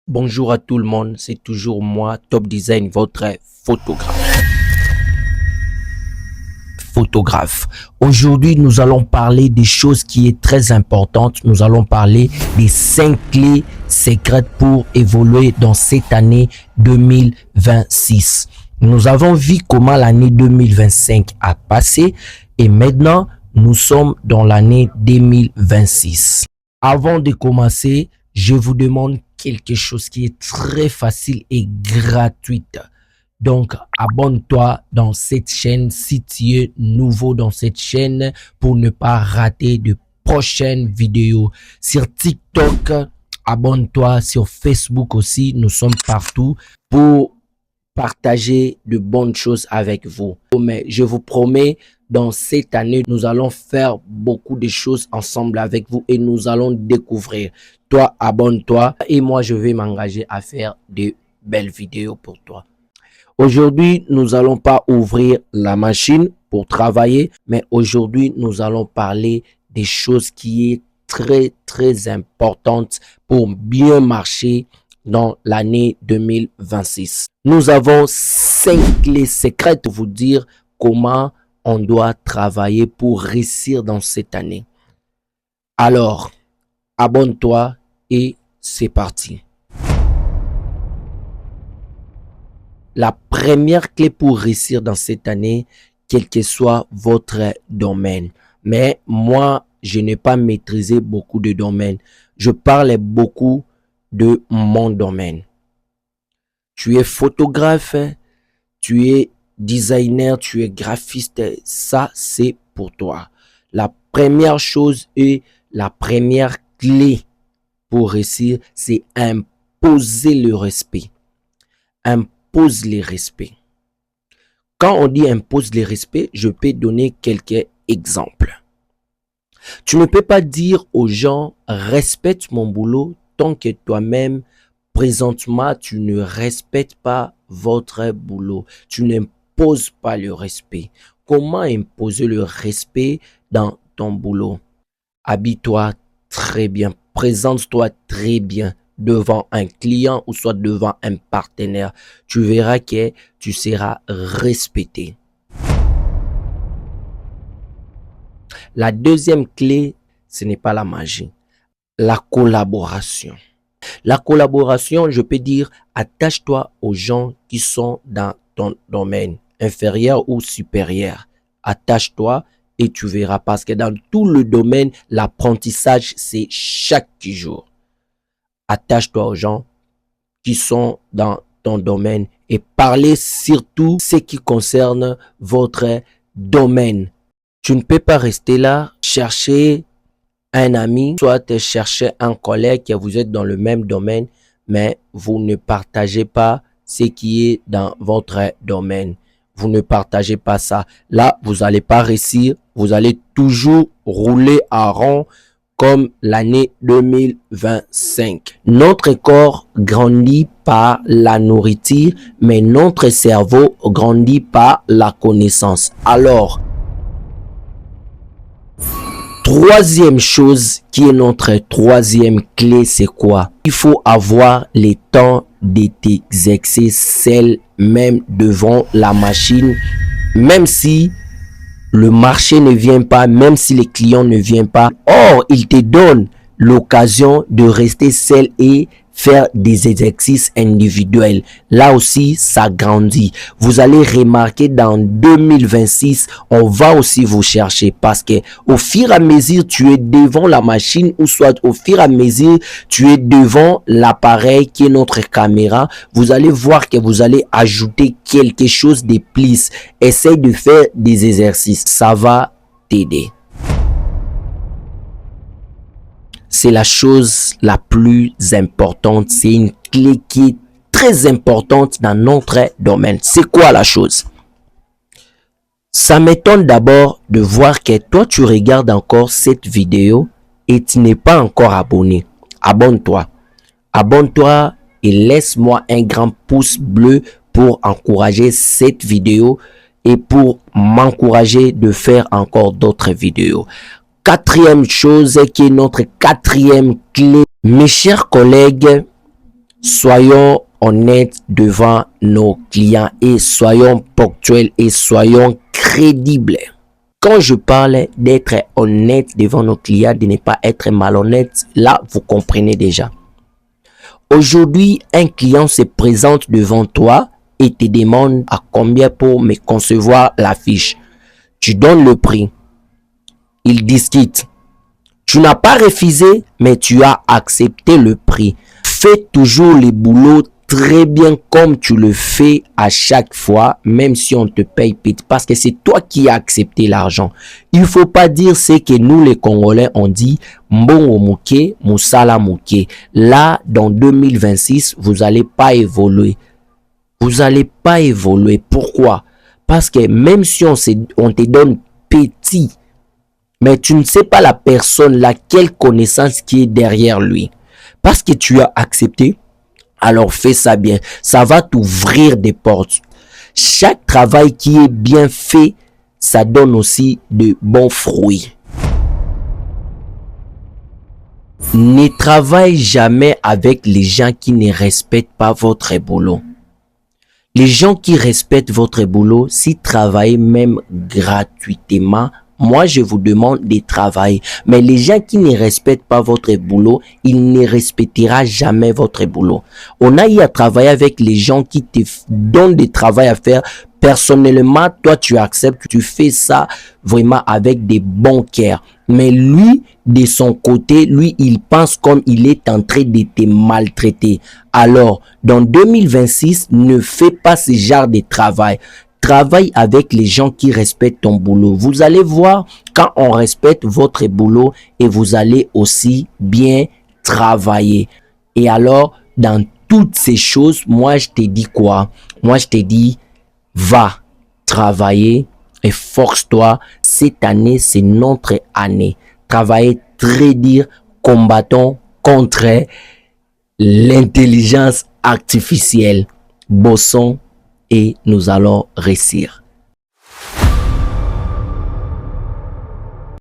Bonjour à tout le monde, c'est toujours moi, Top Design, votre photographe. Aujourd'hui, nous allons parler des choses qui est très importantes. Nous allons parler des 5 clés secrètes pour évoluer dans cette année 2026. Nous avons vu comment l'année 2025 a passé et maintenant, nous sommes dans l'année 2026. Avant de commencer, je vous demande quelque chose qui est très facile et gratuite. Donc, abonne-toi dans cette chaîne si tu es nouveau dans cette chaîne pour ne pas rater de prochaines vidéos. Sur TikTok, abonne-toi. Sur Facebook aussi, nous sommes partout pour partager de bonnes choses avec vous. Mais je vous promets, dans cette année, nous allons faire beaucoup de choses ensemble avec vous et nous allons découvrir. Toi, abonne-toi et moi, je vais m'engager à faire de belles vidéos pour toi. Aujourd'hui, nous n'allons pas ouvrir la machine pour travailler, mais aujourd'hui, nous allons parler des choses qui est très importantes pour bien marcher dans l'année 2026. Nous avons 5 clés secrètes pour vous dire comment on doit travailler pour réussir dans cette année. Alors, abonne-toi et c'est parti. La première clé pour réussir dans cette année, quel que soit votre domaine. Mais moi, je n'ai pas maîtrisé beaucoup de domaines. Je parle beaucoup de mon domaine. Tu es photographe, tu es designer, tu es graphiste. Ça, c'est pour toi. La première chose et la première clé pour réussir, c'est imposer le respect. Impose les respects. Quand on dit impose les respects, je peux donner quelques exemples. Tu ne peux pas dire aux gens respecte mon boulot tant que toi-même présentement tu ne respectes pas votre boulot. Tu n'imposes pas le respect. Comment imposer le respect dans ton boulot? Habille-toi très bien, présente-toi très bien devant un client ou soit devant un partenaire. Tu verras que tu seras respecté. La deuxième clé, ce n'est pas la magie. La collaboration. La collaboration, je peux dire, attache-toi aux gens qui sont dans ton domaine, inférieur ou supérieur. Attache-toi et tu verras parce que dans tout le domaine, l'apprentissage, c'est chaque jour. Attache-toi aux gens qui sont dans ton domaine et parlez surtout ce qui concerne votre domaine. Tu ne peux pas rester là, chercher un ami, soit chercher un collègue que vous êtes dans le même domaine, mais vous ne partagez pas ce qui est dans votre domaine. Vous ne partagez pas ça. Là, vous n'allez pas réussir. Vous allez toujours rouler à rond comme l'année 2025. Notre corps grandit par la nourriture, mais notre cerveau grandit par la connaissance. Alors, troisième chose qui est notre troisième clé, c'est quoi? Il faut avoir le temps de t'exercer seul, même devant la machine, même si le marché ne vient pas, même si les clients ne viennent pas. Or, il te donne l'occasion de rester seul et faire des exercices individuels. Là aussi, ça grandit. Vous allez remarquer dans 2026, on va aussi vous chercher parce que au fur et à mesure, tu es devant la machine ou soit au fur et à mesure, tu es devant l'appareil qui est notre caméra. Vous allez voir que vous allez ajouter quelque chose de plus. Essaye de faire des exercices. Ça va t'aider. C'est la chose la plus importante. C'est une clé qui est très importante dans notre domaine. C'est quoi la chose? Ça m'étonne d'abord de voir que toi, tu regardes encore cette vidéo et tu n'es pas encore abonné. Abonne-toi. Abonne-toi et laisse-moi un grand pouce bleu pour encourager cette vidéo et pour m'encourager de faire encore d'autres vidéos. Quatrième chose qui est notre quatrième clé. Mes chers collègues, Soyons honnêtes devant nos clients et soyons ponctuels et soyons crédibles. Quand je parle d'être honnête devant nos clients, de ne pas être malhonnête, là, vous comprenez déjà. Aujourd'hui, un client se présente devant toi et te demande à combien pour me concevoir la fiche. Tu donnes le prix. Il discute. Tu n'as pas refusé, mais tu as accepté le prix. Fais toujours le boulot très bien comme tu le fais à chaque fois, même si on te paye vite, parce que c'est toi qui as accepté l'argent. Il faut pas dire ce que nous les Congolais on dit, mbongo muke, musala muke. Là, dans 2026, vous allez pas évoluer. Vous allez pas évoluer. Pourquoi? Parce que même si on te donne petit, mais tu ne sais pas la personne, laquelle connaissance qui est derrière lui. Parce que tu as accepté, alors fais ça bien. Ça va t'ouvrir des portes. Chaque travail qui est bien fait, ça donne aussi de bons fruits. Ne travaillez jamais avec les gens qui ne respectent pas votre boulot. Les gens qui respectent votre boulot, s'ils travaillent même gratuitement, moi, je vous demande de travailler. Mais les gens qui ne respectent pas votre boulot, ils ne respecteront jamais votre boulot. On a eu à travailler avec les gens qui te donnent du travail à faire. Personnellement, toi, tu acceptes, tu fais ça vraiment avec des bons cœurs. Mais lui, de son côté, lui, il pense comme il est en train de te maltraiter. Alors, dans 2026, ne fais pas ce genre de travail. Travaille avec les gens qui respectent ton boulot. Vous allez voir quand on respecte votre boulot et vous allez aussi bien travailler. Et alors, dans toutes ces choses, moi, je te dis quoi? Moi, je te dis, va travailler et force-toi. Cette année, c'est notre année. Travaillez très dur, combattons contre l'intelligence artificielle. Bossons et nous allons réussir.